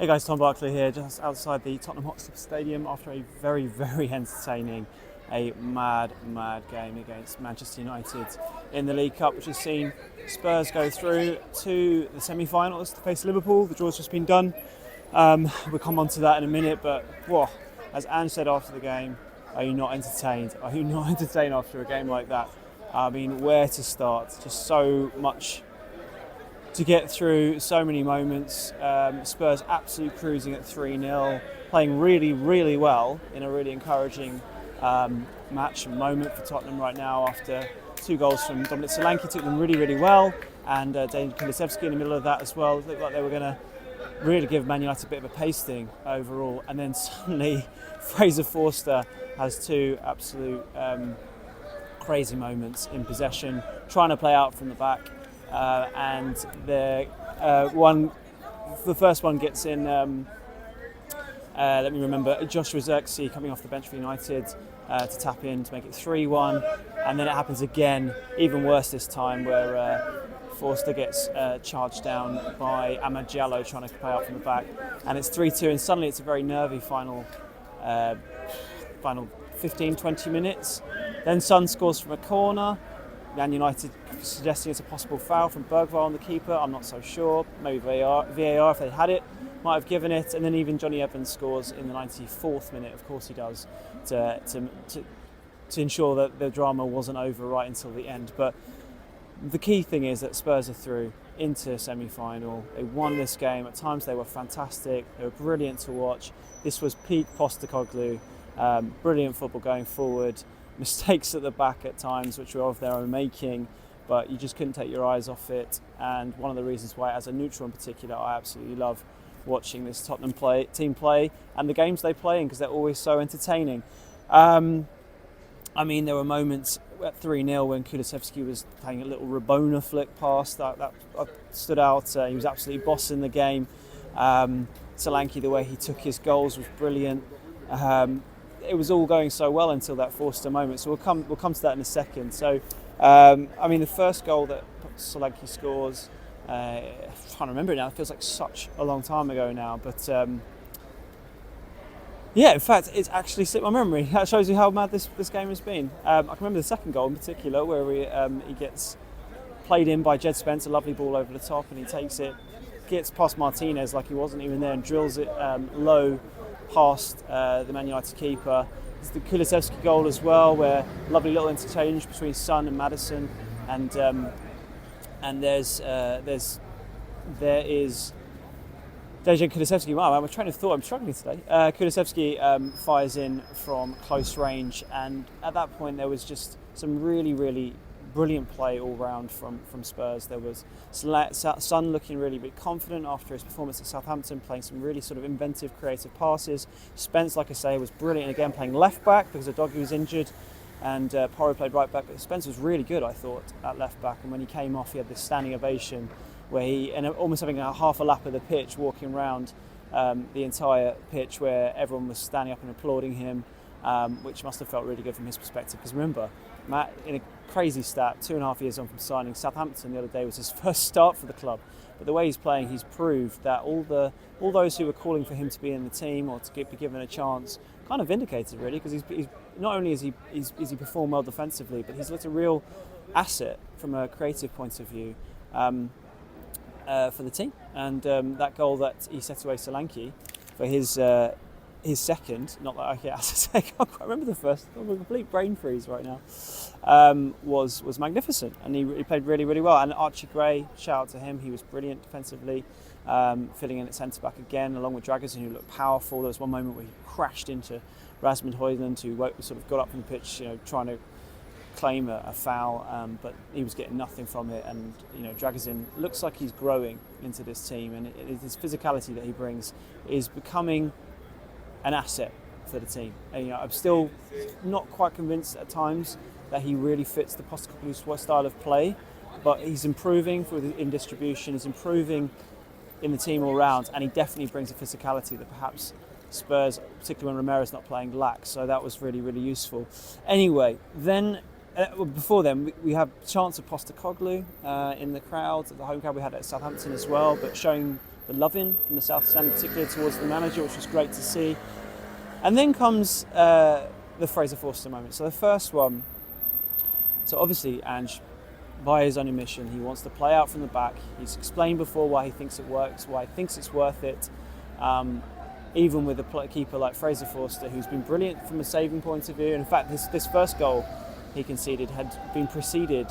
Hey guys, Tom Barclay here, just outside the Tottenham Hotspur Stadium after a very, very entertaining, mad game against Manchester United in the League Cup, which has seen Spurs go through to the semi-finals to face Liverpool. The draw's just been done. We'll come on to that in a minute, but as Ange said after the game, are you not entertained? Are you not entertained after a game like that? I mean, where to start? Just so much to get through, so many moments. Spurs absolutely cruising at 3-0, playing really, really well in a really encouraging match and moment for Tottenham right now after 2 goals from Dominic Solanke. Took them really, really well, and Dominic Solanke in the middle of that as well. It looked like they were going to really give Man United a bit of a pasting overall, and then suddenly Fraser Forster has 2 absolute crazy moments in possession, trying to play out from the back. And the first one gets in. Let me remember. Joshua Zirkzee coming off the bench for United to tap in to make it 3-1, and then it happens again, even worse this time, where Forster gets charged down by Amad Diallo trying to play out from the back, and it's 3-2. And suddenly it's a very nervy final 15-20 minutes. Then Son scores from a corner. Man United suggesting it's a possible foul from Bergvall on the keeper. I'm not so sure. Maybe VAR if they had it, might have given it. And then even Johnny Evans scores in the 94th minute. Of course he does, to ensure that the drama wasn't over right until the end. But the key thing is that Spurs are through into semi-final. They won this game. At times they were fantastic. They were brilliant to watch. This was peak Postecoglou. Brilliant football going forward. Mistakes at the back at times, which were of their own making, but you just couldn't take your eyes off it. And one of the reasons why, as a neutral in particular, I absolutely love watching this Tottenham team play and the games they play in, because they're always so entertaining. I mean, there were moments at 3-0 when Kulusevski was playing a little Rabona flick pass that stood out. He was absolutely bossing the game. Solanke, the way he took his goals was brilliant. It was all going so well until that Forster moment. So we'll come to that in a second. So, I mean, the first goal that Solanke scores, I'm trying to remember it now. It feels like such a long time ago now. But in fact, it's actually slipped my memory. That shows you how mad this game has been. I can remember the second goal in particular, where he gets played in by Jed Spence, a lovely ball over the top, and he takes it, gets past Martinez like he wasn't even there, and drills it low past the Man United keeper. There's the Kulusevski goal as well, where lovely little interchange between Son and Maddison, and there is Dejan Kulusevski. Wow, I'm trying to thought. I'm struggling today. Kulusevski fires in from close range, and at that point there was just some really, really brilliant play all round from Spurs. There was Son looking really, really confident after his performance at Southampton, playing some really sort of inventive, creative passes. Spence, like I say, was brilliant again, playing left back because Udogie was injured, and Porro played right back. But Spence was really good, I thought, at left back. And when he came off, he had this standing ovation where he, and almost having half a lap of the pitch, walking around the entire pitch, where everyone was standing up and applauding him, which must have felt really good from his perspective. Because remember, Matt, in a crazy stat, 2.5 years on from signing, Southampton the other day was his first start for the club. But the way he's playing, he's proved that all those who were calling for him to be in the team or to be given a chance kind of vindicated, really, because he's not only is he performed well defensively, but he's looked a real asset from a creative point of view for the team. And that goal that he set away Solanke for his second, not that I can say, I can't quite remember the first. I'm a complete brain freeze right now. Was magnificent, and he played really, really well. And Archie Gray, shout out to him. He was brilliant defensively, filling in at centre back again, along with Dragusin, who looked powerful. There was one moment where he crashed into Rasmus Højlund, who sort of got up from the pitch, trying to claim a foul, but he was getting nothing from it. And Dragusin looks like he's growing into this team, and his physicality that he brings is becoming an asset for the team. And, I'm still not quite convinced at times that he really fits the Postecoglou style of play, but he's improving in distribution, he's improving in the team all round, and he definitely brings a physicality that perhaps Spurs, particularly when Romero's not playing, lacks. So that was really, really useful. Anyway, then before then, we have chants of Postecoglou in the crowd, at the home crowd we had at Southampton as well, but showing the loving from the South Stand, in particular towards the manager, which was great to see. And then comes the Fraser Forster moment. So the first one, so obviously Ange, by his own admission, he wants to play out from the back. He's explained before why he thinks it works, why he thinks it's worth it. Even with a keeper like Fraser Forster, who's been brilliant from a saving point of view. In fact, this first goal he conceded had been preceded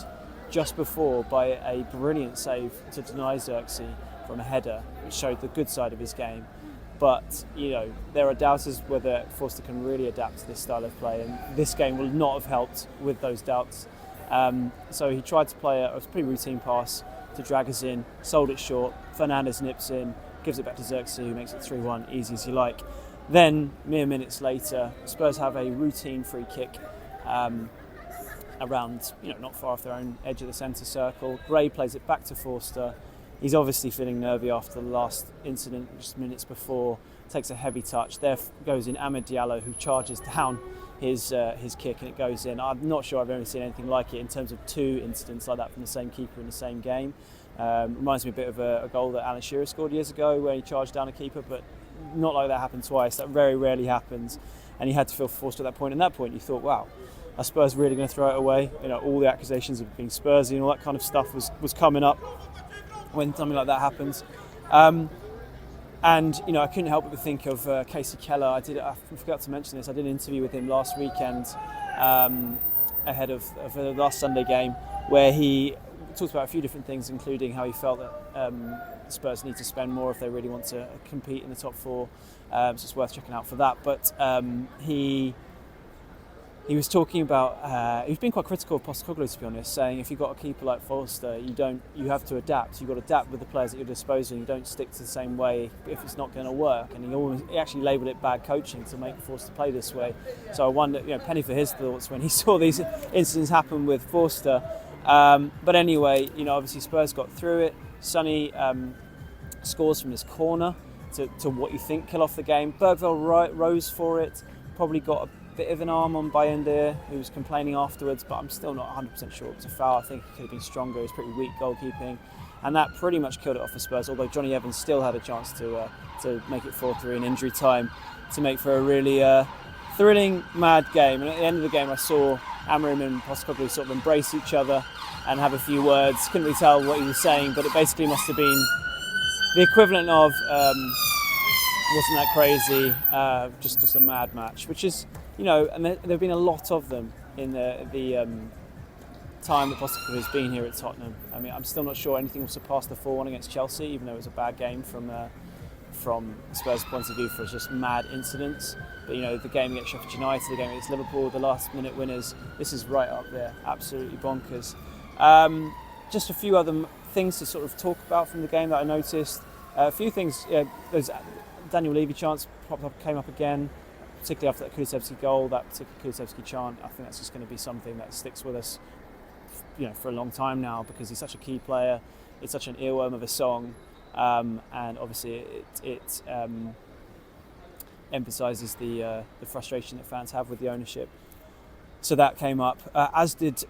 just before by a brilliant save to deny Xerxes from a header, which showed the good side of his game. But, there are doubts as whether Forster can really adapt to this style of play, and this game will not have helped with those doubts. So he tried to play a pretty routine pass to drag us in, sold it short. Fernandes nips in, gives it back to Xerxes, who makes it 3-1, easy as you like. Then, mere minutes later, Spurs have a routine free kick around, not far off their own edge of the centre circle. Gray plays it back to Forster. He's obviously feeling nervy after the last incident, just minutes before. Takes a heavy touch. There goes in Amad Diallo, who charges down his kick, and it goes in. I'm not sure I've ever seen anything like it in terms of two incidents like that from the same keeper in the same game. Reminds me a bit of a goal that Alan Shearer scored years ago where he charged down a keeper, but not like that happened twice. That very rarely happens, and he had to feel forced at that point. And at that point you thought, wow, are Spurs really going to throw it away? All the accusations of being Spursy and all that kind of stuff was coming up when something like that happens. And I couldn't help but think of Casey Keller. I forgot to mention this. I did an interview with him last weekend ahead of the last Sunday game, where he talked about a few different things, including how he felt that Spurs need to spend more if they really want to compete in the top four. So it's worth checking out for that. But he was talking about, he's been quite critical of Postecoglou, to be honest, saying if you've got a keeper like Forster, you have to adapt. You've got to adapt with the players at your disposal. You don't stick to the same way if it's not going to work. And he actually labelled it bad coaching to make Forster play this way. So I wonder, penny for his thoughts when he saw these incidents happen with Forster. But anyway, obviously Spurs got through it. Sonny scores from this corner to what you think kill off the game. Bergvall rose for it, probably got a bit of an arm on Bayindir, who was complaining afterwards, but I'm still not 100% sure it was a foul. I think he could have been stronger. It was pretty weak goalkeeping, and that pretty much killed it off for Spurs, although Johnny Evans still had a chance to make it 4-3 in injury time to make for a really thrilling, mad game. And at the end of the game I saw Amorim and Postecoglou sort of embrace each other and have a few words. Couldn't really tell what he was saying, but it basically must have been the equivalent of wasn't that crazy, just a mad match, which is, and there have been a lot of them in the time that Postecoglou has been here at Tottenham. I mean, I'm still not sure anything will surpass the 4-1 against Chelsea, even though it was a bad game from Spurs' point of view for just mad incidents. But the game against Sheffield United, the game against Liverpool, the last-minute winners, this is right up there, absolutely bonkers. Just a few other things to sort of talk about from the game that I noticed. A few things. There's Daniel Levy chants came up again, particularly after that Kulusevski goal, that particular Kulusevski chant. I think that's just going to be something that sticks with us, for a long time now, because he's such a key player. It's such an earworm of a song, and obviously it emphasises the frustration that fans have with the ownership. So that came up, as did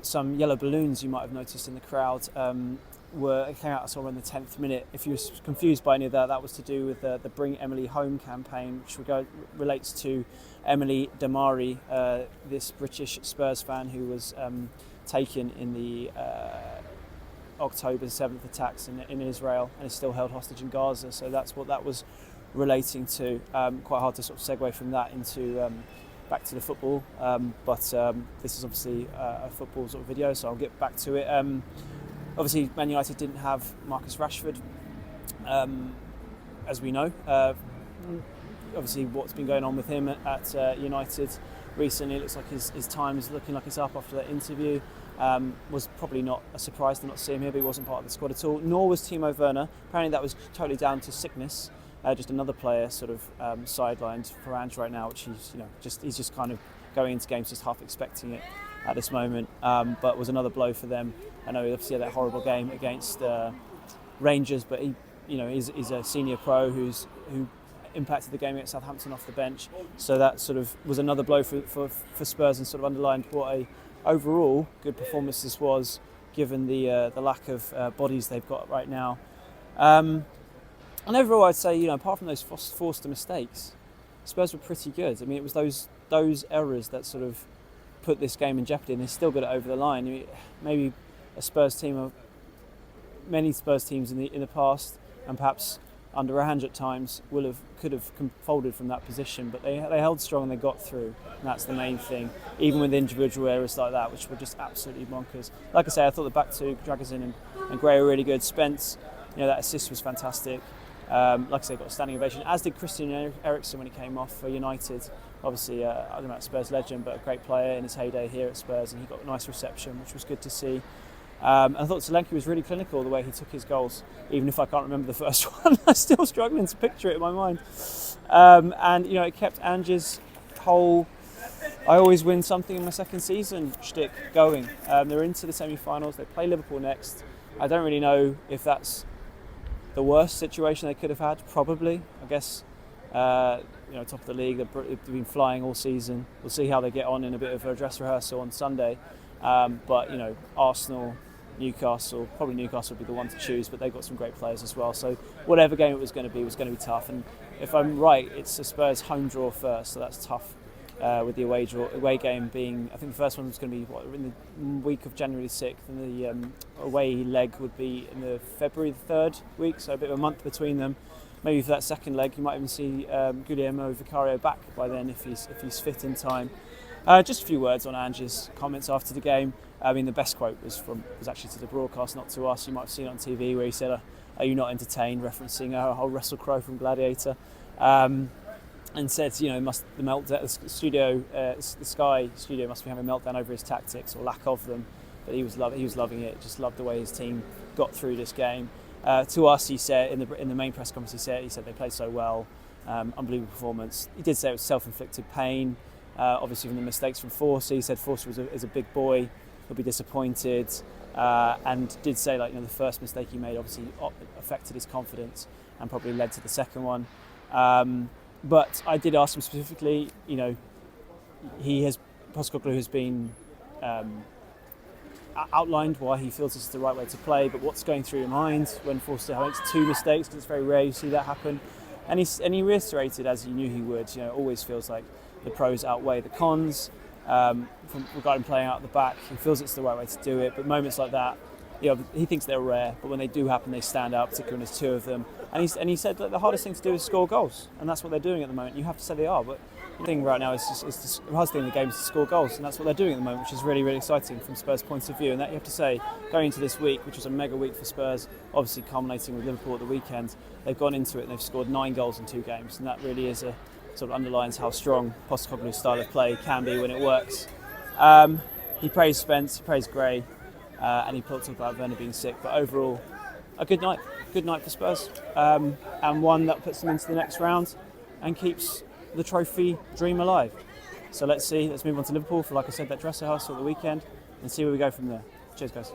some yellow balloons you might have noticed in the crowd. It came out sort of in the 10th minute. If you were confused by any of that, that was to do with the Bring Emily Home campaign, which relates to Emily Damari, this British Spurs fan who was taken in the October 7th attacks in Israel and is still held hostage in Gaza. So that's what that was relating to. Quite hard to sort of segue from that into back to the football, but this is obviously a football sort of video, so I'll get back to it. Obviously, Man United didn't have Marcus Rashford, as we know. Obviously, what's been going on with him at United recently, it looks like his time is looking like it's up after that interview. Was probably not a surprise to not see him here, but he wasn't part of the squad at all. Nor was Timo Werner. Apparently, that was totally down to sickness. Just another player sort of sidelined for Ange right now, which he's just kind of going into games just half expecting it at this moment. But was another blow for them. I know he obviously had that horrible game against Rangers, but he's a senior pro who impacted the game against Southampton off the bench. So that sort of was another blow for Spurs, and sort of underlined what a overall good performance this was, given the lack of bodies they've got right now. And overall, I'd say, apart from those Forster mistakes, Spurs were pretty good. I mean, it was those errors that sort of put this game in jeopardy, and they still got it over the line. I mean, maybe a Spurs team, or many Spurs teams in the past, and perhaps under Ange at times, could have folded from that position, but they held strong and they got through, and that's the main thing. Even with individual errors like that, which were just absolutely bonkers. Like I say, I thought the back two, Dragusin and Gray, were really good. Spence, that assist was fantastic. Like I say, got a standing ovation, as did Christian Eriksen when he came off for United. Obviously, I don't know about Spurs legend, but a great player in his heyday here at Spurs, and he got a nice reception, which was good to see. I thought Solanke was really clinical the way he took his goals, even if I can't remember the first one. I'm still struggling to picture it in my mind. And it kept Ange's whole "I always win something in my second season" shtick going. They're into the semi-finals. They play Liverpool next. I don't really know if that's the worst situation they could have had. Probably, I guess. Top of the league, they've been flying all season. We'll see how they get on in a bit of a dress rehearsal on Sunday. But Arsenal, Newcastle, probably Newcastle would be the one to choose, but they've got some great players as well. So whatever game it was going to be tough. And if I'm right, it's the Spurs home draw first, so that's tough. With the away game being, I think the first one was going to be in the week of January 6th, and the away leg would be in the February 3rd week, so a bit of a month between them. Maybe for that second leg, you might even see Guillermo Vicario back by then if he's fit in time. Just a few words on Ange's comments after the game. I mean, the best quote was actually to the broadcast, not to us. You might have seen it on TV where he said, "Are you not entertained?" referencing a whole Russell Crowe from Gladiator, and said, the Sky studio must be having a meltdown over his tactics or lack of them. But he was loving it. Just loved the way his team got through this game. To us, he said in the main press conference, he said they played so well, unbelievable performance. He did say it was self-inflicted pain. Obviously from the mistakes from Forster. He said Forster is a big boy, he'll be disappointed, and did say the first mistake he made obviously affected his confidence and probably led to the second one. But I did ask him specifically, Postecoglou has been outlined why he feels this is the right way to play, but what's going through your mind when Forster makes two mistakes, because it's very rare you see that happen. And he reiterated, as he knew he would, always feels like the pros outweigh the cons. Regarding playing out the back, he feels it's the right way to do it. But moments like that, he thinks they're rare. But when they do happen, they stand out, particularly when there's two of them. And he said that the hardest thing to do is score goals, and that's what they're doing at the moment. You have to say they are, but the thing right now is the hardest thing in the game is to score goals, and that's what they're doing at the moment, which is really, really exciting from Spurs' point of view. And that you have to say, going into this week, which was a mega week for Spurs, obviously culminating with Liverpool at the weekend, they've gone into it and they've scored 9 goals in 2 games, and that really is sort of underlines how strong Postecoglou's style of play can be when it works. He praised Spence, he praised Gray, and he talked about Werner being sick. But overall, a good night for Spurs, and one that puts them into the next round and keeps the trophy dream alive. So let's move on to Liverpool for, like I said, that dress rehearsal at the weekend and see where we go from there. Cheers, guys.